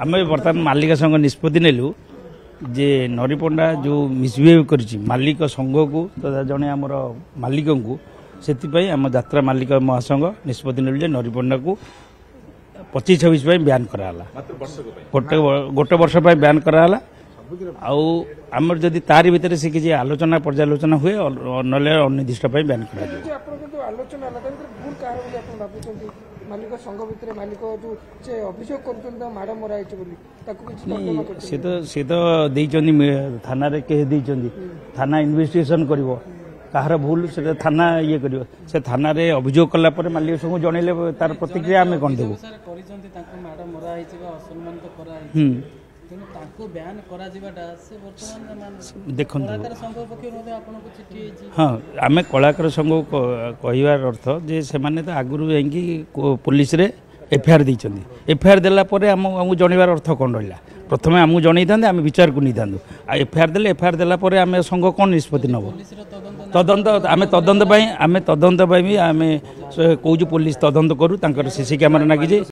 आम बर्तमान मालिक संघ निष्पत्ति नेलु जे नरीपंडा जो मिसबिहेव कर मालिक संघ को तथा जड़े आमर मालिक को से आम यात्रा मालिक महासंघ निष्पत्ति नेलु जे नरीपंडा को 25-26 ब्यान कराला गोटे वर्ष ब्यान कराला आमर जदि तारी भितर से किसी आलोचना पर्यालोचना हुए ना अनिर्दिष्ट ब्यान कर सी तो थाना थाना इन्वेस्टिगेशन कर कहार भूल से थाना ये कर से थाना रे अभियोग कला मालिक संघ जनइले तार प्रतिक्रिया आम कौन देवु देखो हाँ आम कलाकार संघ कहबार अर्थ जे से तो आगुरी जाकि पुलिस रे एफआईआर देइछन्ती एफआईआर देला परे आम जनइबार अर्थ कौन रहा प्रथम आमको जनई था आम विचार को नहीं था एफआईआर देले एफआईआर देला परे आम संघ कौन निष्पत्ति नब तदंत आम तदंत आम कौच पुलिस तदंत करूँ सीसी कैमेरा नागिजे।